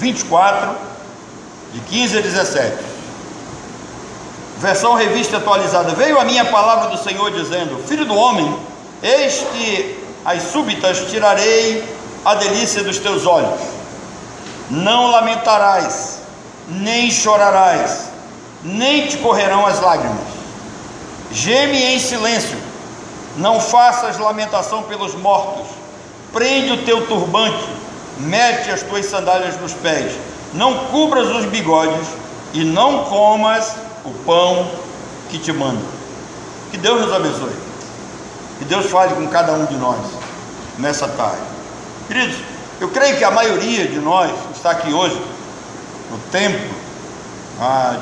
24, de 15 a 17. Versão revista atualizada. Veio a minha palavra do Senhor dizendo: filho do homem, eis que às súbitas tirarei a delícia dos teus olhos. Não lamentarás, nem chorarás, nem te correrão as lágrimas. Geme em silêncio, não faças lamentação pelos mortos. Prende o teu turbante, mete as tuas sandálias nos pés. Não cubras os bigodes e não comas o pão que te mando. Que Deus nos abençoe. Que Deus fale com cada um de nós nessa tarde. Queridos, eu creio que a maioria de nós está aqui hoje no templo,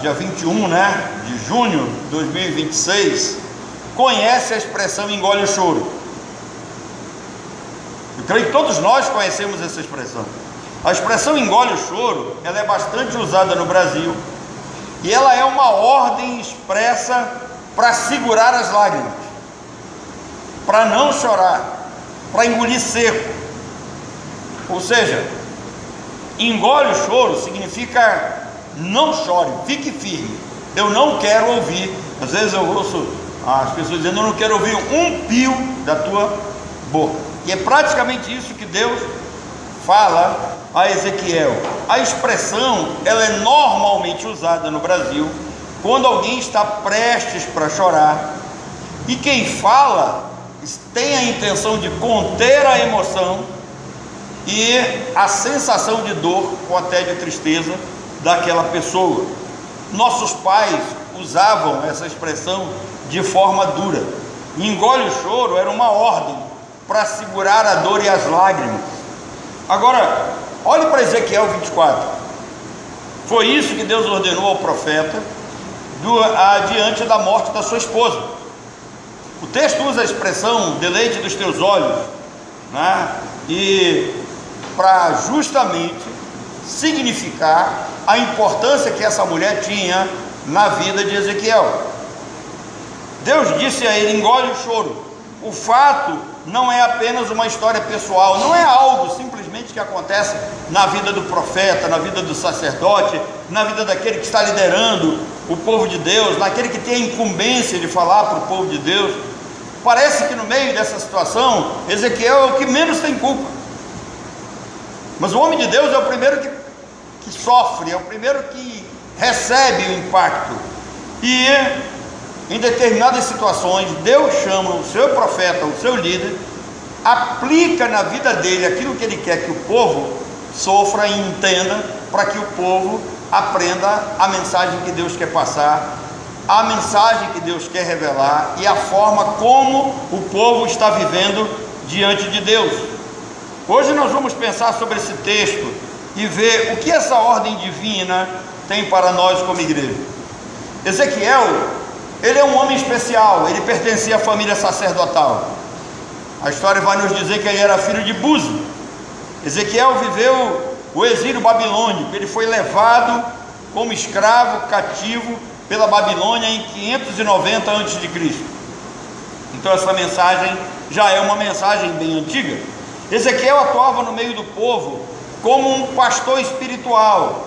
dia 21, de junho de 2026, conhece a expressão engole o choro. Eu creio que todos nós conhecemos essa expressão. A expressão engole o choro, ela é bastante usada no Brasil, e ela é uma ordem expressa para segurar as lágrimas, para não chorar, para engolir seco. Ou seja, engole o choro significa não chore, fique firme. Eu não quero ouvir. Às vezes eu ouço as pessoas dizendo: eu não quero ouvir um pio da tua boca. E é praticamente isso que Deus fala a Ezequiel. A expressão, ela é normalmente usada no Brasil quando alguém está prestes para chorar, e quem fala tem a intenção de conter a emoção e a sensação de dor ou até de tristeza daquela pessoa. Nossos pais usavam essa expressão de forma dura. Engole o choro era uma ordem para segurar a dor e as lágrimas. Agora, olhe para Ezequiel 24. Foi isso que Deus ordenou ao profeta diante da morte da sua esposa. O texto usa a expressão deleite dos teus olhos, e para justamente significar a importância que essa mulher tinha na vida de Ezequiel. Deus disse a ele: engole o choro. O fato não é apenas uma história pessoal, não é algo simplesmente que acontece na vida do profeta, na vida do sacerdote, na vida daquele que está liderando o povo de Deus, naquele que tem a incumbência de falar para o povo de Deus. Parece que no meio dessa situação, Ezequiel é o que menos tem culpa, mas o homem de Deus é o primeiro que sofre, é o primeiro que recebe o impacto. E em determinadas situações, Deus chama o seu profeta, o seu líder, aplica na vida dele aquilo que ele quer que o povo sofra e entenda, para que o povo aprenda a mensagem que Deus quer passar, a mensagem que Deus quer revelar e a forma como o povo está vivendo diante de Deus. Hoje nós vamos pensar sobre esse texto e ver o que essa ordem divina tem para nós como igreja. Ezequiel, ele é um homem especial, ele pertencia à família sacerdotal. A história vai nos dizer que ele era filho de Buzi. Ezequiel viveu o exílio babilônico, ele foi levado como escravo, cativo pela Babilônia em 590 a.C. Então essa mensagem já é uma mensagem bem antiga. Ezequiel atuava no meio do povo como um pastor espiritual.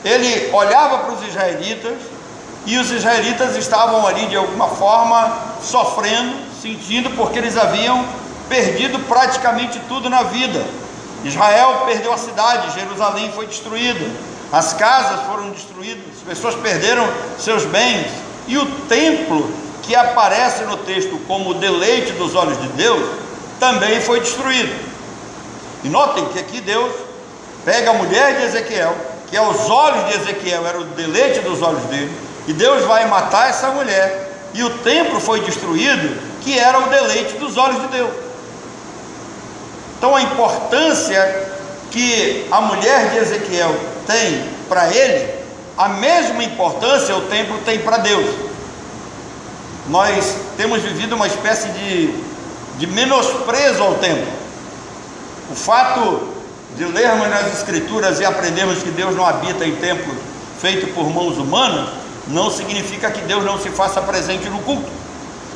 Ele olhava para os israelitas, e os israelitas estavam ali de alguma forma sofrendo, sentindo, porque eles haviam perdido praticamente tudo na vida. Israel perdeu a cidade, Jerusalém foi destruída, as casas foram destruídas, as pessoas perderam seus bens, e o templo, que aparece no texto como o deleite dos olhos de Deus, também foi destruído. E notem que aqui Deus pega a mulher de Ezequiel, que aos olhos de Ezequiel era o deleite dos olhos dele, e Deus vai matar essa mulher, e o templo foi destruído, que era o deleite dos olhos de Deus. Então a importância que a mulher de Ezequiel tem para ele, a mesma importância o templo tem para Deus. Nós temos vivido uma espécie de menosprezo ao templo. O fato de lermos nas escrituras e aprendermos que Deus não habita em templo feito por mãos humanas, não significa que Deus não se faça presente no culto,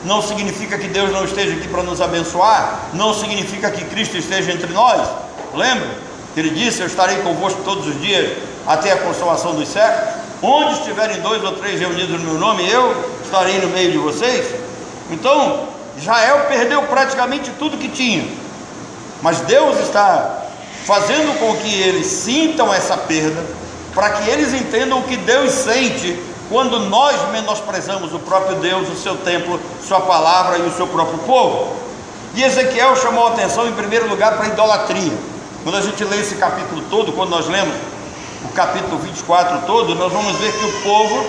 não significa que Deus não esteja aqui para nos abençoar, não significa que Cristo esteja entre nós. Lembra? Ele disse: eu estarei convosco todos os dias até a consumação dos séculos. Onde estiverem 2 ou 3 reunidos no meu nome, eu estarei no meio de vocês. Então Israel perdeu praticamente tudo que tinha, mas Deus está fazendo com que eles sintam essa perda, para que eles entendam o que Deus sente quando nós menosprezamos o próprio Deus, o seu templo, sua palavra e o seu próprio povo. E Ezequiel chamou a atenção em primeiro lugar para a idolatria. Quando a gente lê esse capítulo todo, quando nós lemos o capítulo 24 todo, nós vamos ver que o povo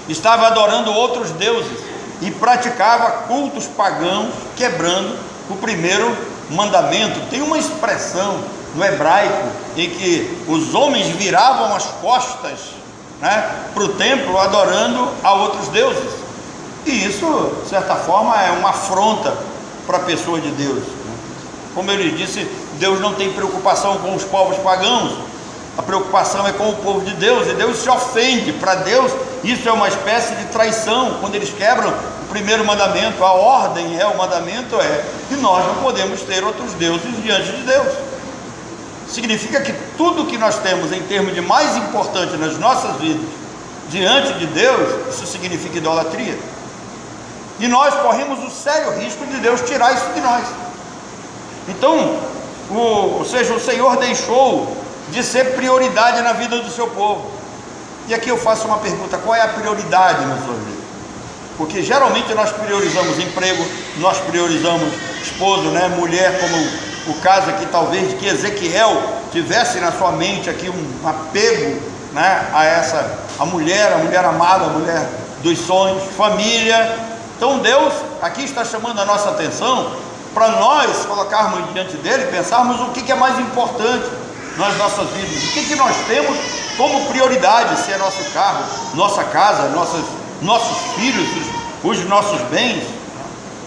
estava adorando outros deuses e praticava cultos pagãos, quebrando o primeiro mandamento. Tem uma expressão no hebraico em que os homens viravam as costas, para o templo, adorando a outros deuses, e isso, de certa forma, é uma afronta para a pessoa de Deus. Como ele disse, Deus não tem preocupação com os povos pagãos, a preocupação é com o povo de Deus, e Deus se ofende. Para Deus isso é uma espécie de traição, quando eles quebram o primeiro mandamento. A ordem o mandamento é que nós não podemos ter outros deuses diante de Deus. Significa que tudo que nós temos em termos de mais importante nas nossas vidas diante de Deus, isso significa idolatria, e nós corremos o sério risco de Deus tirar isso de nós. Então, ou seja, o Senhor deixou de ser prioridade na vida do seu povo. E aqui eu faço uma pergunta: qual é a prioridade na sua vida? Porque geralmente nós priorizamos emprego, nós priorizamos esposo, mulher, como o caso aqui talvez de que Ezequiel tivesse na sua mente aqui um apego, a mulher amada, a mulher dos sonhos, família. Então Deus aqui está chamando a nossa atenção para nós colocarmos diante dele, pensarmos o que é mais importante nas nossas vidas, o que nós temos como prioridade, se é nosso carro, nossa casa, nossos filhos, os nossos bens.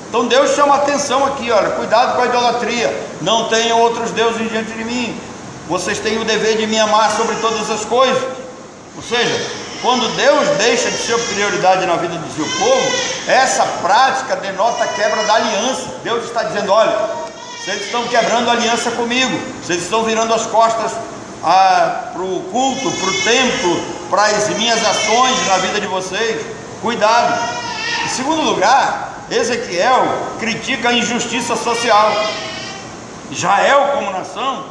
Então Deus chama a atenção aqui, olha, cuidado com a idolatria, não tenham outros deuses diante de mim, vocês têm o dever de me amar sobre todas as coisas. Ou seja, quando Deus deixa de ser prioridade na vida do seu povo, essa prática denota a quebra da aliança. Deus está dizendo: olha, vocês estão quebrando a aliança comigo, vocês estão virando as costas para o culto, para o templo, para as minhas ações na vida de vocês. Cuidado. Em segundo lugar, Ezequiel critica a injustiça social. Israel, como nação,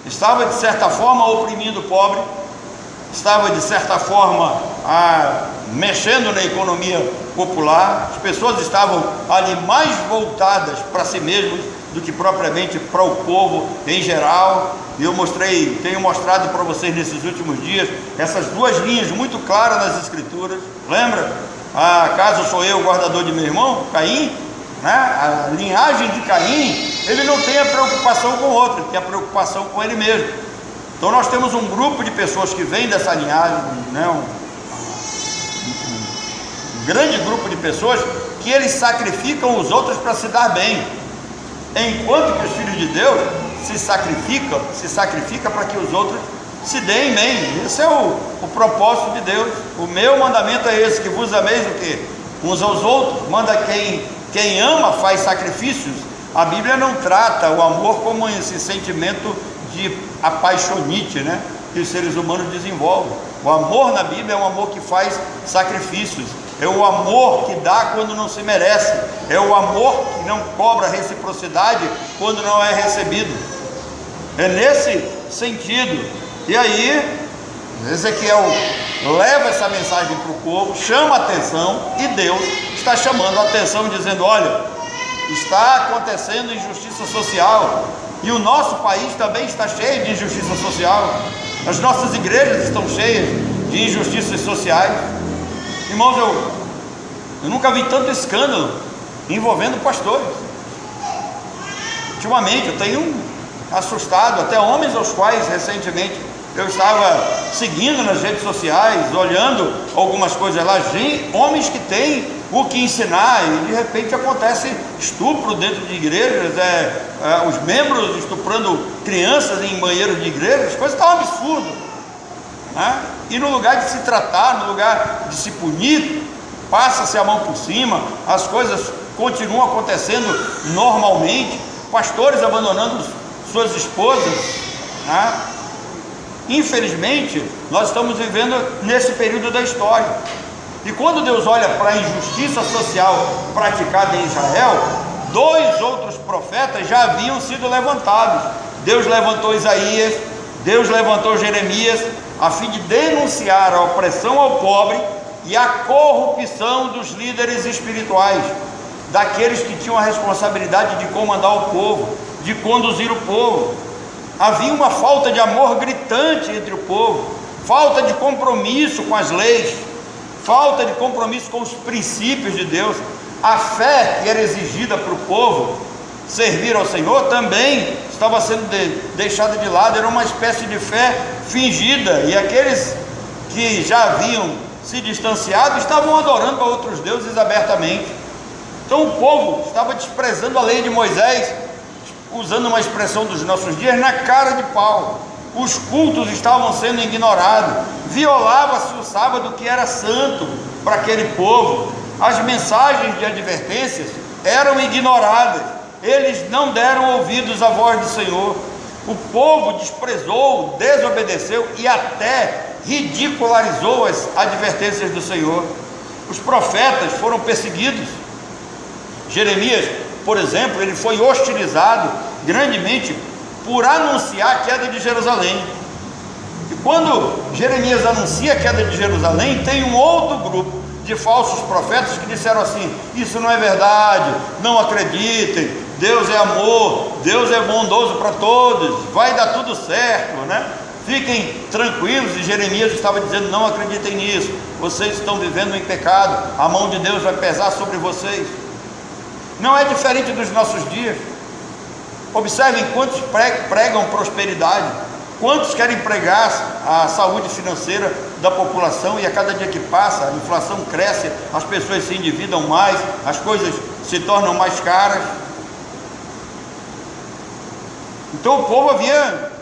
estava de certa forma oprimindo o pobre, estava de certa forma mexendo na economia popular. As pessoas estavam ali mais voltadas para si mesmas do que propriamente para o povo em geral. E eu tenho mostrado para vocês nesses últimos dias essas duas linhas muito claras nas escrituras. Lembra? Acaso sou eu o guardador de meu irmão, Caim? A linhagem de Caim, ele não tem a preocupação com o outro, ele tem a preocupação com ele mesmo. Então nós temos um grupo de pessoas que vem dessa linhagem, um grande grupo de pessoas que eles sacrificam os outros para se dar bem, enquanto que os filhos de Deus se sacrificam para que os outros se deem bem. Esse é o propósito de Deus. O meu mandamento é esse, que vos ameis o quê? Uns aos outros. Manda quem ama faz sacrifícios. A Bíblia não trata o amor como esse sentimento de apaixonite, que os seres humanos desenvolvem. O amor na Bíblia é um amor que faz sacrifícios, é o amor que dá quando não se merece, é o amor que não cobra reciprocidade quando não é recebido. É nesse sentido. E aí Ezequiel leva essa mensagem para o povo, chama a atenção, e Deus está chamando a atenção, dizendo: olha, está acontecendo injustiça social, e o nosso país também está cheio de injustiça social. As nossas igrejas estão cheias de injustiças sociais. Irmãos, eu nunca vi tanto escândalo envolvendo pastores. Ultimamente eu tenho assustado até homens aos quais recentemente eu estava seguindo nas redes sociais, olhando algumas coisas lá, homens que têm o que ensinar, e de repente acontece estupro dentro de igrejas, os membros estuprando crianças em banheiros de igrejas. As coisas estão um absurdo, e no lugar de se tratar, no lugar de se punir, passa-se a mão por cima, as coisas continuam acontecendo normalmente, pastores abandonando suas esposas, né? Infelizmente, nós estamos vivendo nesse período da história. E quando Deus olha para a injustiça social praticada em Israel, 2 outros profetas já haviam sido levantados. Deus levantou Isaías, Deus levantou Jeremias, a fim de denunciar a opressão ao pobre e a corrupção dos líderes espirituais, daqueles que tinham a responsabilidade de comandar o povo, de conduzir o povo. Havia uma falta de amor gritante entre o povo, falta de compromisso com as leis, falta de compromisso com os princípios de Deus. A fé que era exigida para o povo servir ao Senhor também estava sendo deixada de lado. Era uma espécie de fé fingida, e aqueles que já haviam se distanciado estavam adorando a outros deuses abertamente. Então o povo estava desprezando a lei de Moisés, usando uma expressão dos nossos dias, na cara de pau. Os cultos estavam sendo ignorados, violava-se o sábado, que era santo para aquele povo. As mensagens de advertências eram ignoradas, eles não deram ouvidos à voz do Senhor. O povo desprezou, desobedeceu e até ridicularizou as advertências do Senhor. Os profetas foram perseguidos. Jeremias, por exemplo, ele foi hostilizado grandemente por anunciar a queda de Jerusalém. E quando Jeremias anuncia a queda de Jerusalém, tem um outro grupo de falsos profetas que disseram assim: isso não é verdade, não acreditem, Deus é amor, Deus é bondoso para todos, vai dar tudo certo, né? Fiquem tranquilos. E Jeremias estava dizendo: não acreditem nisso, vocês estão vivendo em pecado, a mão de Deus vai pesar sobre vocês. Não é diferente dos nossos dias. Observem quantos pregam prosperidade, quantos querem pregar a saúde financeira da população, e a cada dia que passa a inflação cresce, as pessoas se endividam mais, as coisas se tornam mais caras. Então o povo havia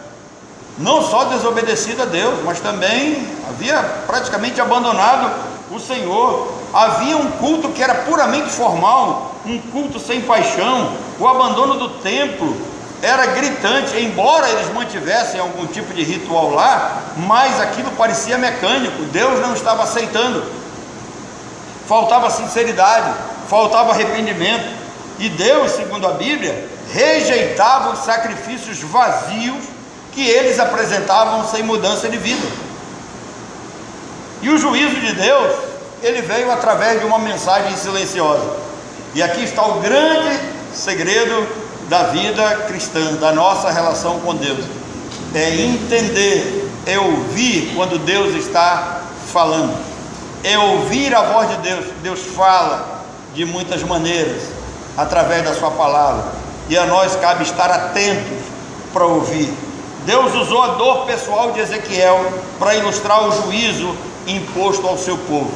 não só desobedecido a Deus, mas também havia praticamente abandonado o Senhor. Havia um culto que era puramente formal, um culto sem paixão. O abandono do templo era gritante, embora eles mantivessem algum tipo de ritual lá, mas aquilo parecia mecânico. Deus não estava aceitando. Faltava sinceridade, faltava arrependimento, e Deus, segundo a Bíblia, rejeitava os sacrifícios vazios que eles apresentavam sem mudança de vida. E o juízo de Deus, ele veio através de uma mensagem silenciosa. E aqui está o grande segredo da vida cristã, da nossa relação com Deus: é entender, é ouvir quando Deus está falando, é ouvir a voz de Deus. Deus fala de muitas maneiras através da sua palavra, e a nós cabe estar atentos para ouvir. Deus usou a dor pessoal de Ezequiel para ilustrar o juízo imposto ao seu povo.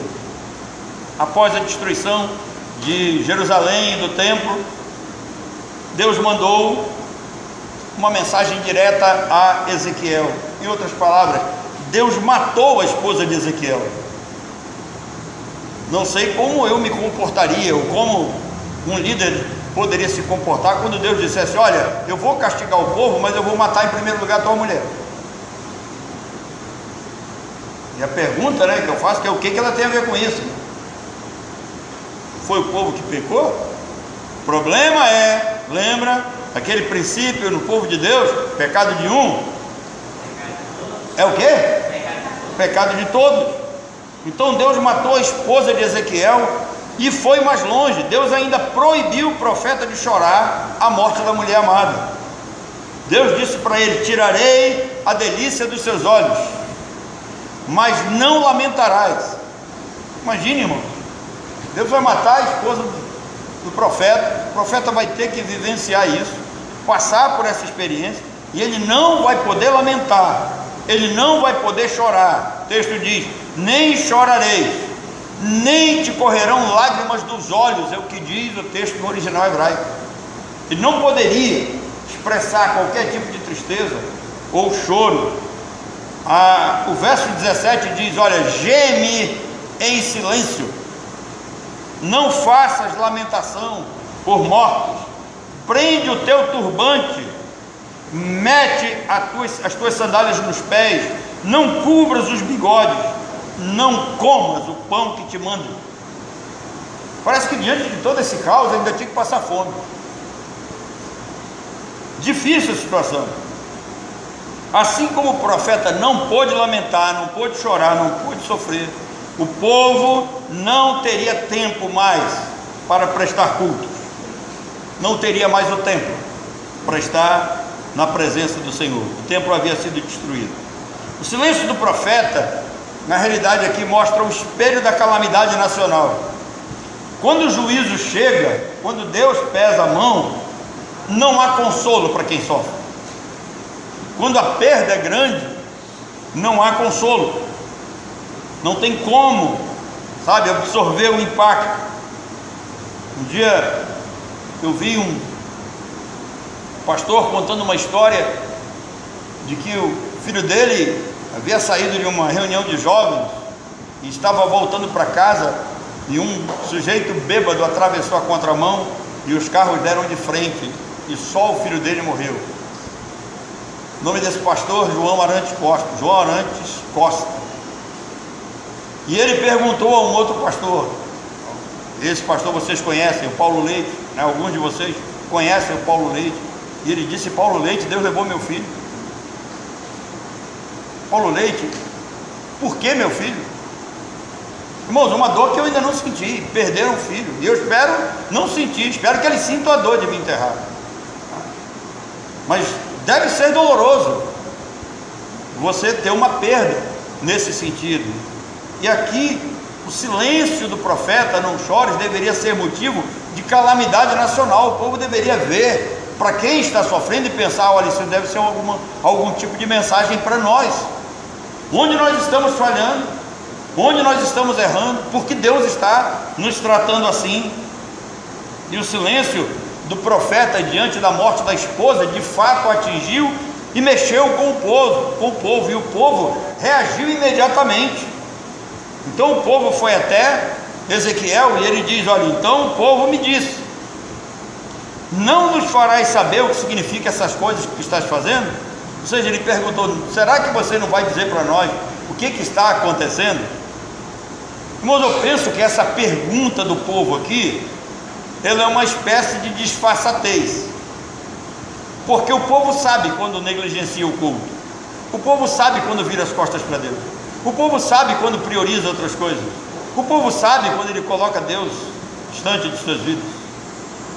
Após a destruição de Jerusalém e do templo, Deus mandou uma mensagem direta a Ezequiel. Em outras palavras, Deus matou a esposa de Ezequiel. Não sei como eu me comportaria, ou como um líder poderia se comportar quando Deus dissesse: olha, eu vou castigar o povo, mas eu vou matar em primeiro lugar a tua mulher. E a pergunta, né, que eu faço, que é: o que ela tem a ver com isso? Foi o povo que pecou? O problema é, lembra aquele princípio no povo de Deus: pecado de um é o quê? Pecado de todos. Então Deus matou a esposa de Ezequiel e foi mais longe. Deus ainda proibiu o profeta de chorar a morte da mulher amada. Deus disse para ele: tirarei a delícia dos seus olhos, mas não lamentarás. Imagine, irmão, Deus vai matar a esposa do profeta. O profeta vai ter que vivenciar isso, passar por essa experiência, e ele não vai poder lamentar, ele não vai poder chorar. O texto diz: nem chorareis, nem te correrão lágrimas dos olhos, é o que diz o texto no original hebraico. Ele não poderia expressar qualquer tipo de tristeza ou choro. O verso 17 diz: olha, geme em silêncio, não faças lamentação por mortos, prende o teu turbante mete as tuas sandálias nos pés, não cubras os bigodes, não comas o pão que te mando. Parece que diante de todo esse caos ainda tinha que passar fome. Difícil a situação. Assim como o profeta não pôde lamentar, não pôde chorar, não pôde sofrer, o povo não teria tempo mais para prestar cultos, não teria mais o templo para estar na presença do Senhor. O templo havia sido destruído. O silêncio do profeta, na realidade aqui, mostra o espelho da calamidade nacional. Quando o juízo chega, quando Deus pesa a mão, não há consolo para quem sofre. Quando a perda é grande, não há consolo, não tem como, sabe, absorver o impacto. Um dia eu vi um pastor contando uma história de que o filho dele havia saído de uma reunião de jovens e estava voltando para casa, e um sujeito bêbado atravessou a contramão e os carros deram de frente e só o filho dele morreu. O nome desse pastor, João Arantes Costa. E ele perguntou a um outro pastor, esse pastor vocês conhecem, o Paulo Leite, né? Alguns de vocês conhecem o Paulo Leite. E ele disse: Paulo Leite, Deus levou meu filho. Paulo Leite, por que meu filho? Irmãos, uma dor que eu ainda não senti. Perderam um filho, e eu espero não sentir, espero que eles sintam a dor de me enterrar. Mas deve ser doloroso você ter uma perda nesse sentido. E aqui o silêncio do profeta, não chores, deveria ser motivo de calamidade nacional. O povo deveria ver para quem está sofrendo e pensar: olha, isso deve ser algum tipo de mensagem para nós. Onde nós estamos falhando? Onde nós estamos errando? Porque Deus está nos tratando assim? E o silêncio do profeta diante da morte da esposa de fato atingiu e mexeu com o povo, e o povo reagiu imediatamente. Então o povo foi até Ezequiel e ele diz: olha, então o povo me disse: não nos farás saber o que significa essas coisas que estás fazendo? Ou seja, ele perguntou: será que você não vai dizer para nós o que está acontecendo? Irmãos, eu penso que essa pergunta do povo aqui, ela é uma espécie de disfarçatez, porque o povo sabe quando negligencia o culto, o povo sabe quando vira as costas para Deus, o povo sabe quando prioriza outras coisas, o povo sabe quando ele coloca Deus distante de suas vidas,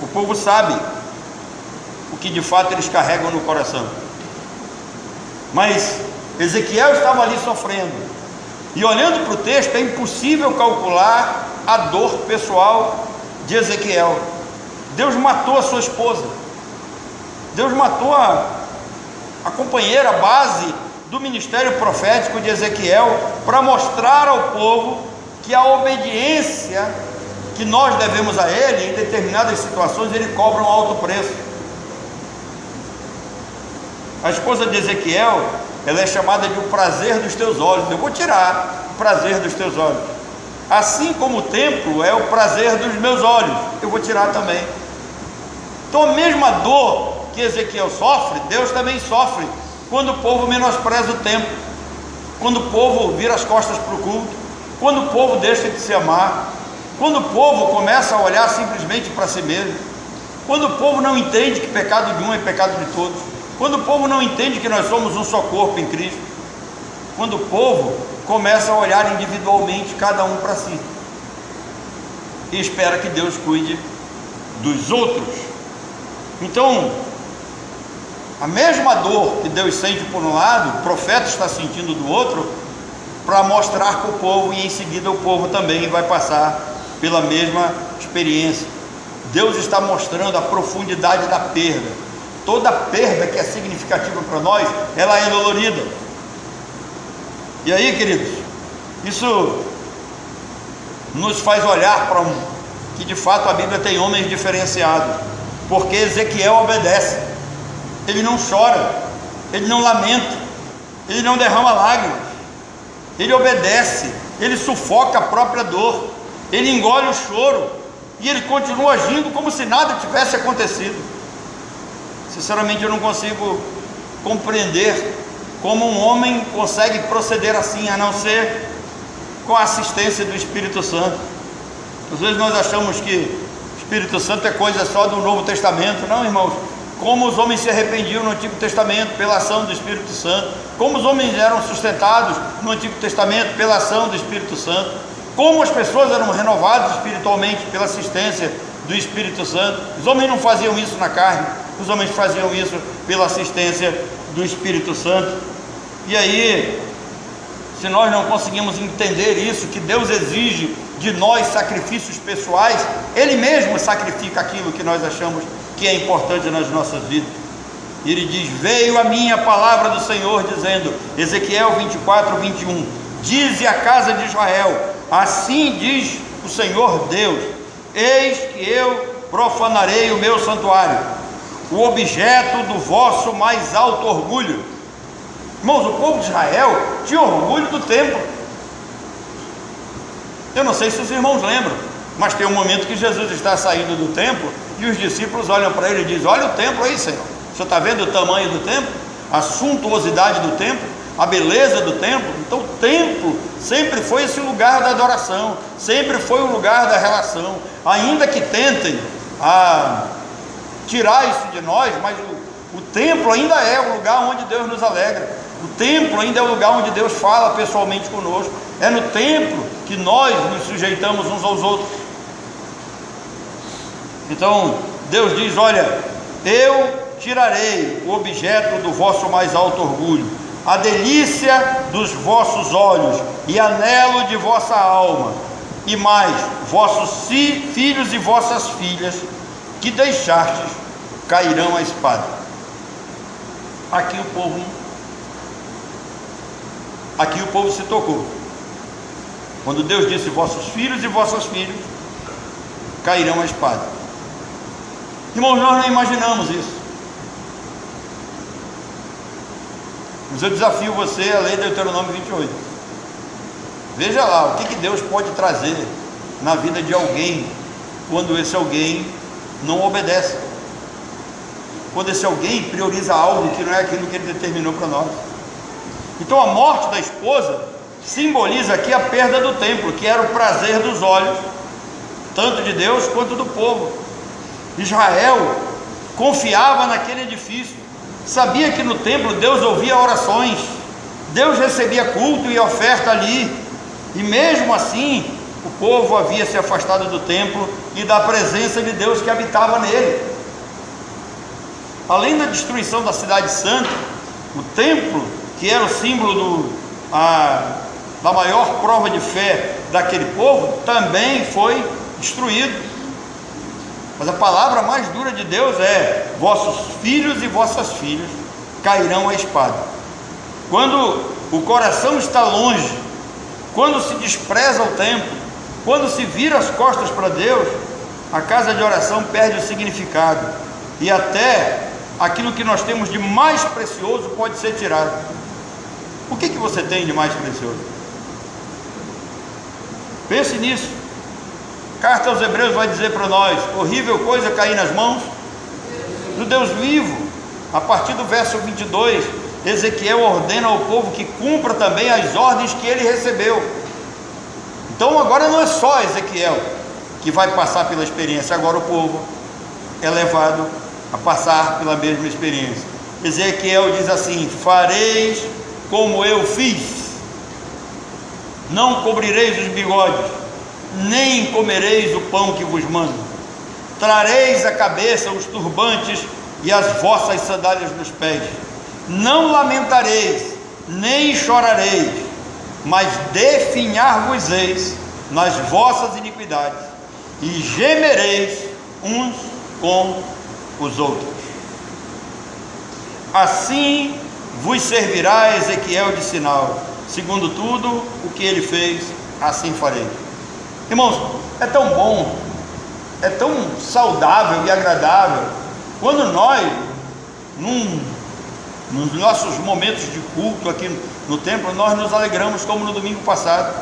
o povo sabe o que de fato eles carregam no coração. Mas Ezequiel estava ali sofrendo, e olhando para o texto é impossível calcular a dor pessoal de Ezequiel. Deus matou a sua esposa, Deus matou a companheira base do ministério profético de Ezequiel, para mostrar ao povo que a obediência que nós devemos a Ele, em determinadas situações, Ele cobra um alto preço. A esposa de Ezequiel, ela é chamada de o prazer dos teus olhos. Eu vou tirar o prazer dos teus olhos. Assim como o templo é o prazer dos meus olhos, eu vou tirar também. Então a mesma dor que Ezequiel sofre, Deus também sofre quando o povo menospreza o templo, quando o povo vira as costas para o culto, quando o povo deixa de se amar, quando o povo começa a olhar simplesmente para si mesmo, quando o povo não entende que pecado de um é pecado de todos, quando o povo não entende que nós somos um só corpo em Cristo, quando o povo começa a olhar individualmente cada um para si e espera que Deus cuide dos outros. Então, a mesma dor que Deus sente por um lado, o profeta está sentindo do outro, para mostrar para o povo, e em seguida o povo também vai passar pela mesma experiência. Deus está mostrando a profundidade da perda. Toda perda que é significativa para nós, ela é dolorida. E aí, queridos, isso nos faz olhar para que de fato a Bíblia tem homens diferenciados, porque Ezequiel obedece, ele não chora, ele não lamenta, ele não derrama lágrimas, ele obedece, ele sufoca a própria dor, ele engole o choro, e ele continua agindo como se nada tivesse acontecido. Sinceramente, eu não consigo compreender como um homem consegue proceder assim, a não ser com a assistência do Espírito Santo. Às vezes nós achamos que o Espírito Santo é coisa só do Novo Testamento. Não, irmãos. Como os homens se arrependiam no Antigo Testamento pela ação do Espírito Santo, como os homens eram sustentados no Antigo Testamento pela ação do Espírito Santo, como as pessoas eram renovadas espiritualmente pela assistência do Espírito Santo. Os homens não faziam isso na carne, os homens faziam isso pela assistência do Espírito Santo. E aí, se nós não conseguimos entender isso, que Deus exige de nós sacrifícios pessoais, Ele mesmo sacrifica aquilo que nós achamos que é importante nas nossas vidas. E Ele diz: veio a minha palavra do Senhor dizendo, Ezequiel 24, 21, dize à casa de Israel, assim diz o Senhor Deus, eis que eu profanarei o meu santuário, o objeto do vosso mais alto orgulho. Irmãos, o povo de Israel tinha orgulho do templo. Eu não sei se os irmãos lembram, mas tem um momento que Jesus está saindo do templo e os discípulos olham para ele e dizem: olha o templo aí, Senhor, você está vendo o tamanho do templo, a suntuosidade do templo, a beleza do templo? Então o templo sempre foi esse lugar da adoração, sempre foi o lugar da relação, ainda que tentem tirar isso de nós, mas o templo ainda é o lugar onde Deus nos alegra, o templo ainda é o lugar onde Deus fala pessoalmente conosco, é no templo que nós nos sujeitamos uns aos outros. Então Deus diz: olha, eu tirarei o objeto do vosso mais alto orgulho, a delícia dos vossos olhos e anelo de vossa alma, e mais vossos filhos e vossas filhas que deixastes cairão a espada. Aqui o povo se tocou. Quando Deus disse: vossos filhos e vossas filhas cairão a espada. Irmãos, nós não imaginamos isso. Mas eu desafio você a ler Deuteronômio 28. Veja lá o que Deus pode trazer na vida de alguém quando esse alguém não obedece, quando esse alguém prioriza algo que não é aquilo que Ele determinou para nós. Então a morte da esposa simboliza aqui a perda do templo, que era o prazer dos olhos, tanto de Deus quanto do povo. Israel confiava naquele edifício, sabia que no templo Deus ouvia orações, Deus recebia culto e oferta ali, e mesmo assim o povo havia se afastado do templo e da presença de Deus que habitava nele. Além da destruição da cidade santa, o templo, que era o símbolo da maior prova de fé daquele povo, também foi destruído. Mas a palavra mais dura de Deus é: vossos filhos e vossas filhas cairão à espada. Quando o coração está longe, quando se despreza o templo, quando se vira as costas para Deus, a casa de oração perde o significado, e até aquilo que nós temos de mais precioso pode ser tirado. O que você tem de mais precioso? Pense nisso. Carta aos Hebreus vai dizer para nós: horrível coisa cair nas mãos do Deus vivo. A partir do verso 22, Ezequiel ordena ao povo que cumpra também as ordens que ele recebeu. Então agora não é só Ezequiel que vai passar pela experiência, agora o povo é levado a passar pela mesma experiência. Ezequiel diz assim: fareis como eu fiz, não cobrireis os bigodes, nem comereis o pão que vos mando, trareis à cabeça os turbantes e as vossas sandálias nos pés, não lamentareis, nem chorareis, mas definhar-vos-eis nas vossas iniquidades, e gemereis uns com os outros. Assim vos servirá Ezequiel de sinal, segundo tudo o que ele fez, assim farei. Irmãos, é tão bom, é tão saudável e agradável quando nós, nos nossos momentos de culto aqui no templo, nós nos alegramos, como no domingo passado.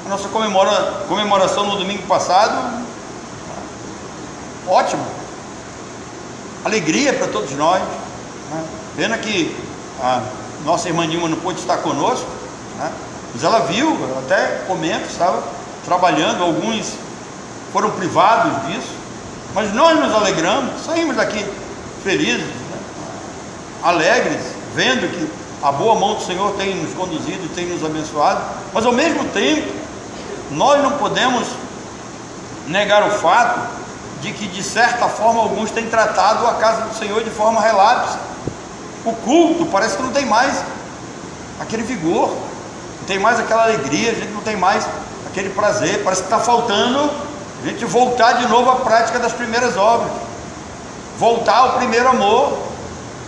A nossa comemoração no domingo passado, ótimo, alegria para todos nós, né? Pena que a nossa irmã Nilma não pôde estar conosco, né? Mas ela viu, ela até comenta, estava trabalhando, alguns foram privados disso, mas nós nos alegramos, saímos daqui felizes, né? Alegres, vendo que a boa mão do Senhor tem nos conduzido e tem nos abençoado, mas ao mesmo tempo, nós não podemos negar o fato de que, de certa forma, alguns têm tratado a casa do Senhor de forma relapsa. O culto parece que não tem mais aquele vigor, não tem mais aquela alegria, a gente não tem mais aquele prazer, parece que está faltando a gente voltar de novo à prática das primeiras obras, voltar ao primeiro amor.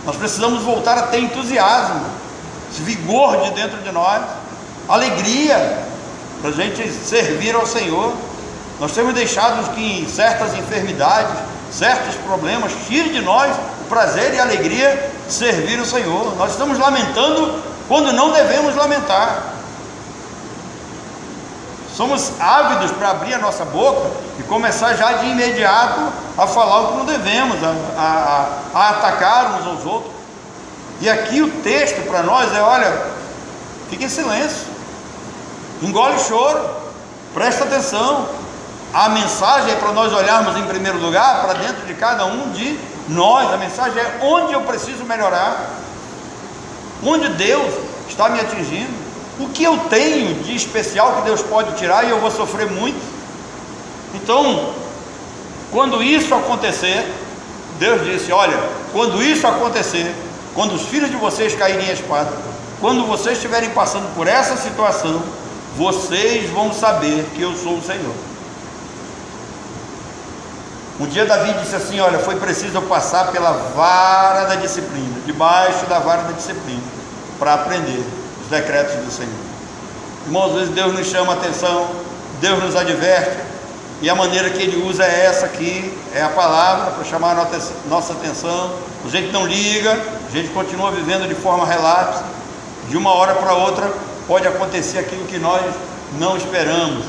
Nós precisamos voltar a ter entusiasmo, esse vigor de dentro de nós, alegria para a gente servir ao Senhor. Nós temos deixado que certas enfermidades, certos problemas tirem de nós o prazer e a alegria de servir o Senhor. Nós estamos lamentando quando não devemos lamentar. Somos ávidos para abrir a nossa boca e começar já de imediato a falar o que não devemos, a atacar uns aos outros. E aqui o texto para nós é: olha, fique em silêncio, engole o choro, presta atenção. A mensagem é para nós olharmos em primeiro lugar para dentro de cada um de nós. A mensagem é onde eu preciso melhorar, onde Deus está me atingindo, o que eu tenho de especial que Deus pode tirar e eu vou sofrer muito. Então, quando isso acontecer, Deus disse: olha, quando isso acontecer, quando os filhos de vocês caírem em espada, quando vocês estiverem passando por essa situação, vocês vão saber que eu sou o Senhor. Um dia Davi disse assim: olha, foi preciso eu passar pela vara da disciplina, debaixo da vara da disciplina, para aprender os decretos do Senhor. Irmãos, às vezes Deus nos chama a atenção, Deus nos adverte, e a maneira que Ele usa é essa aqui, é a palavra para chamar a nossa atenção. A gente não liga, a gente continua vivendo de forma relapsa. De uma hora para outra pode acontecer aquilo que nós não esperamos.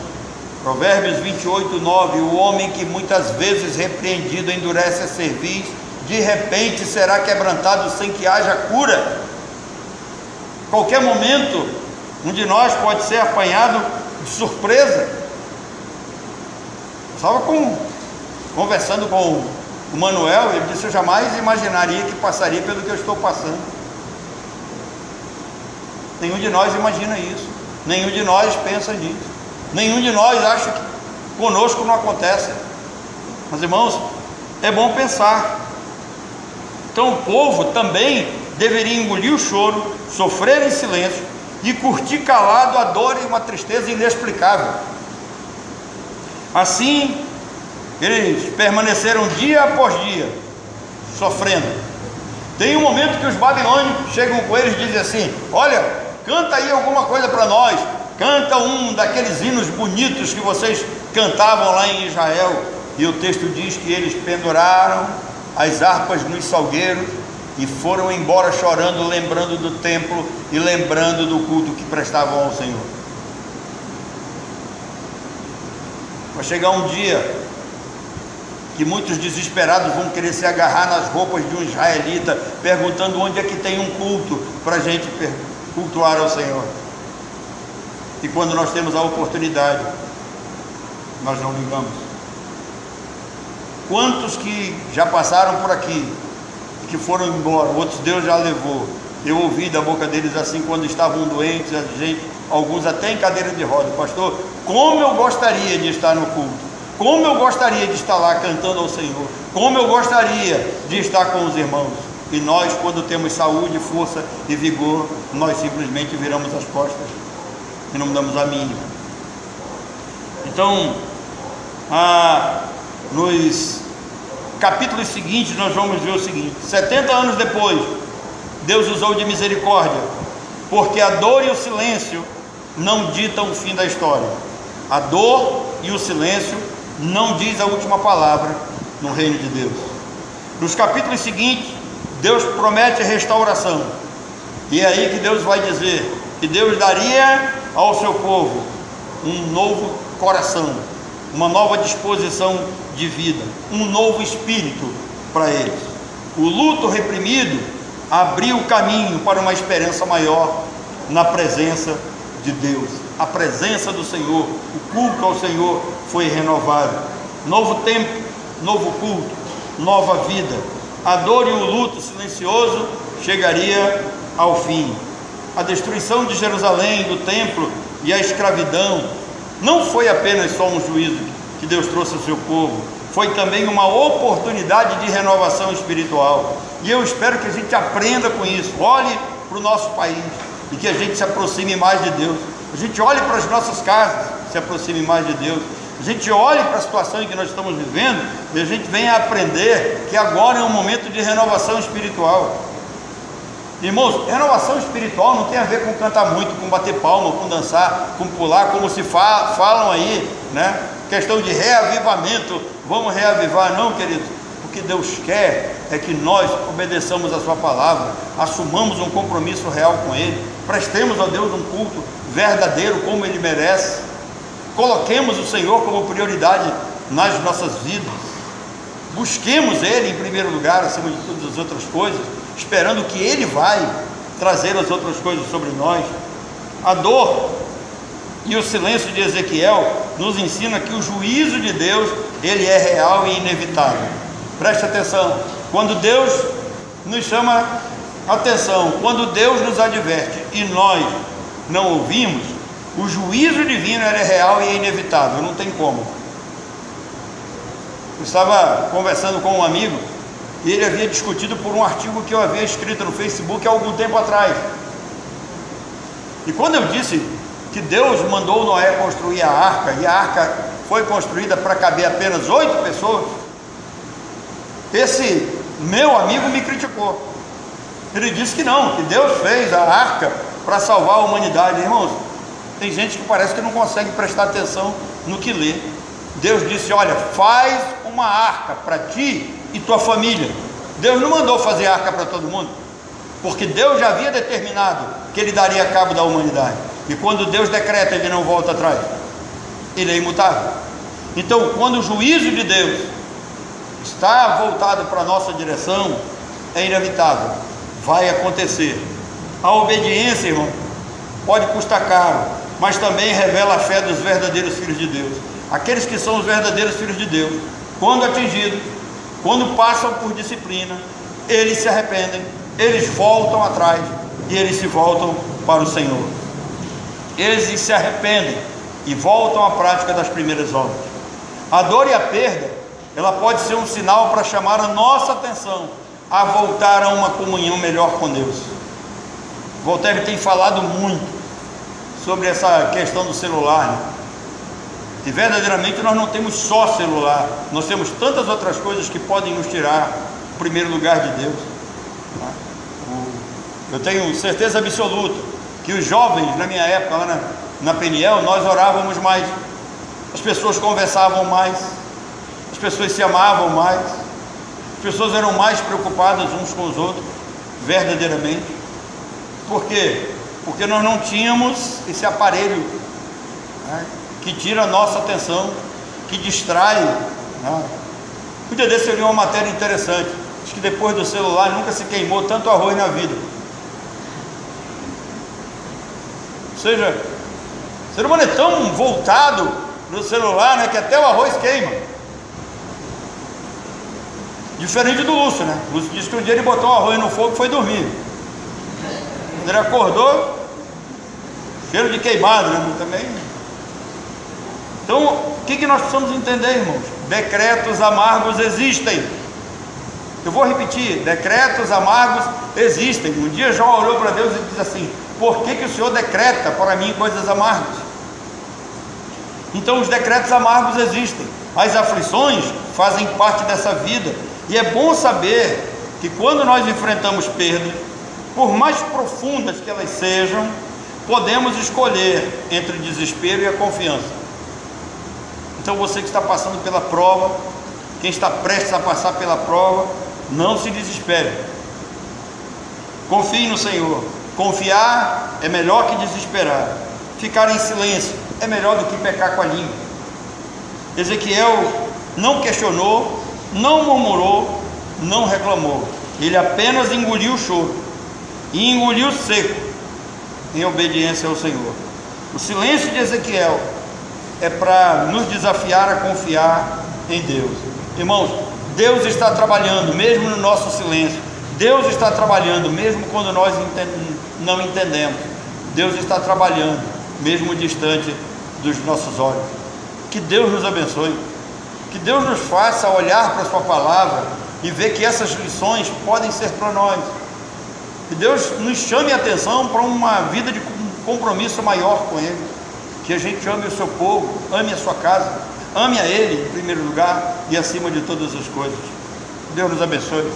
Provérbios 28, 9: o homem que muitas vezes repreendido endurece a cerviz, de repente será quebrantado sem que haja cura. Qualquer momento, um de nós pode ser apanhado de surpresa. Eu estava conversando com o Manuel, ele disse: eu jamais imaginaria que passaria pelo que eu estou passando. Nenhum de nós imagina isso, nenhum de nós pensa nisso, nenhum de nós acha que conosco não acontece. Mas, irmãos, é bom pensar. Então o povo também deveria engolir o choro, sofrer em silêncio e curtir calado a dor e uma tristeza inexplicável. Assim eles permaneceram dia após dia sofrendo. Tem um momento que os babilônicos chegam com eles e dizem assim: olha, canta aí alguma coisa para nós, canta um daqueles hinos bonitos que vocês cantavam lá em Israel. E o texto diz que eles penduraram as harpas nos salgueiros e foram embora chorando, lembrando do templo e lembrando do culto que prestavam ao Senhor. Vai chegar um dia que muitos desesperados vão querer se agarrar nas roupas de um israelita, perguntando onde é que tem um culto para a gente cultuar ao Senhor. E quando nós temos a oportunidade, nós não ligamos. Quantos que já passaram por aqui e que foram embora, outros Deus já levou. Eu ouvi da boca deles assim, quando estavam doentes, a gente, alguns até em cadeira de roda: pastor, como eu gostaria de estar no culto, como eu gostaria de estar lá cantando ao Senhor, como eu gostaria de estar com os irmãos. E nós, quando temos saúde, força e vigor, nós simplesmente viramos as costas e não damos a mínima. Então, nos capítulos seguintes nós vamos ver o seguinte: 70 anos depois, Deus usou de misericórdia, porque a dor e o silêncio não ditam o fim da história. A dor e o silêncio não diz a última palavra no reino de Deus. Nos capítulos seguintes, Deus promete restauração, e é aí que Deus vai dizer que Deus daria ao seu povo um novo coração, uma nova disposição de vida, um novo espírito para eles. O luto reprimido abriu o caminho para uma esperança maior na presença de Deus. A presença do Senhor, o culto ao Senhor foi renovado. Novo tempo, novo culto, nova vida. A dor e o luto silencioso chegaria ao fim. A destruição de Jerusalém, do templo e a escravidão não foi apenas só um juízo que Deus trouxe ao seu povo, foi também uma oportunidade de renovação espiritual. E eu espero que a gente aprenda com isso. Olhe para o nosso país e que a gente se aproxime mais de Deus. A gente olhe para as nossas casas, se aproxime mais de Deus. A gente olhe para a situação em que nós estamos vivendo e a gente venha aprender que agora é um momento de renovação espiritual. Irmãos, renovação espiritual não tem a ver com cantar muito, com bater palma, com dançar, com pular, como se falam aí, né? Questão de reavivamento, vamos reavivar, não, queridos. O que Deus quer é que nós obedeçamos a sua palavra, assumamos um compromisso real com Ele, prestemos a Deus um culto verdadeiro como Ele merece, coloquemos o Senhor como prioridade nas nossas vidas, busquemos Ele em primeiro lugar, acima de todas as outras coisas, esperando que Ele vai trazer as outras coisas sobre nós. A dor e o silêncio de Ezequiel nos ensina que o juízo de Deus, ele é real e inevitável. Preste atenção, quando Deus nos chama atenção, quando Deus nos adverte e nós não ouvimos, o juízo divino é real e é inevitável, não tem como. Eu estava conversando com um amigo e ele havia discutido por um artigo que eu havia escrito no Facebook há algum tempo atrás. E quando eu disse que Deus mandou Noé construir a arca, e a arca foi construída para caber apenas 8 pessoas, esse meu amigo me criticou. Ele disse que não, que Deus fez a arca para salvar a humanidade. Irmãos, tem gente que parece que não consegue prestar atenção no que lê. Deus disse: olha, faz uma arca para ti e tua família. Deus não mandou fazer arca para todo mundo, porque Deus já havia determinado que Ele daria cabo da humanidade. E quando Deus decreta, Ele não volta atrás. Ele é imutável. Então, quando o juízo de Deus está voltado para a nossa direção, é inevitável, vai acontecer. A obediência, irmão, pode custar caro, mas também revela a fé dos verdadeiros filhos de Deus. Aqueles que são os verdadeiros filhos de Deus, quando atingidos, quando passam por disciplina, eles se arrependem, eles voltam atrás e eles se voltam para o Senhor. Eles se arrependem e voltam à prática das primeiras obras. A dor e a perda, ela pode ser um sinal para chamar a nossa atenção a voltar a uma comunhão melhor com Deus. Voltaire tem falado muito sobre essa questão do celular, né? E verdadeiramente nós não temos só celular, nós temos tantas outras coisas que podem nos tirar o primeiro lugar de Deus. Eu tenho certeza absoluta que os jovens, na minha época, lá na Peniel, nós orávamos mais, as pessoas conversavam mais, as pessoas se amavam mais, as pessoas eram mais preocupadas uns com os outros, verdadeiramente. Por quê? Porque nós não tínhamos esse aparelho, né, que tira a nossa atenção, que distrai, né? Um dia desse eu li uma matéria interessante, diz que depois do celular nunca se queimou tanto arroz na vida. Ou seja, o ser humano é tão voltado no celular, né, que até o arroz queima. Diferente do Lúcio, né? O Lúcio disse que um dia ele botou o arroz no fogo e foi dormir. Quando ele acordou, cheiro de queimado, né? Também. Então, o que nós precisamos entender, irmãos? Decretos amargos existem. Eu vou repetir: decretos amargos existem. Um dia Jó olhou para Deus e disse assim: por que o Senhor decreta para mim coisas amargas? Então os decretos amargos existem. As aflições fazem parte dessa vida. E é bom saber que quando nós enfrentamos perdas, por mais profundas que elas sejam, podemos escolher entre o desespero e a confiança. Então você que está passando pela prova, quem está prestes a passar pela prova, não se desespere. Confie no Senhor. Confiar é melhor que desesperar. Ficar em silêncio é melhor do que pecar com a língua. Ezequiel não questionou, não murmurou, não reclamou. Ele apenas engoliu o choro, e engoliu seco, em obediência ao Senhor. O silêncio de Ezequiel é para nos desafiar a confiar em Deus. Irmãos, Deus está trabalhando mesmo no nosso silêncio. Deus está trabalhando mesmo quando nós não entendemos. Deus está trabalhando mesmo distante dos nossos olhos. Que Deus nos abençoe. Que Deus nos faça olhar para a sua palavra e ver que essas lições podem ser para nós. Que Deus nos chame a atenção para uma vida de compromisso maior com Ele. Que a gente ame o seu povo, ame a sua casa, ame a Ele em primeiro lugar e acima de todas as coisas. Deus nos abençoe.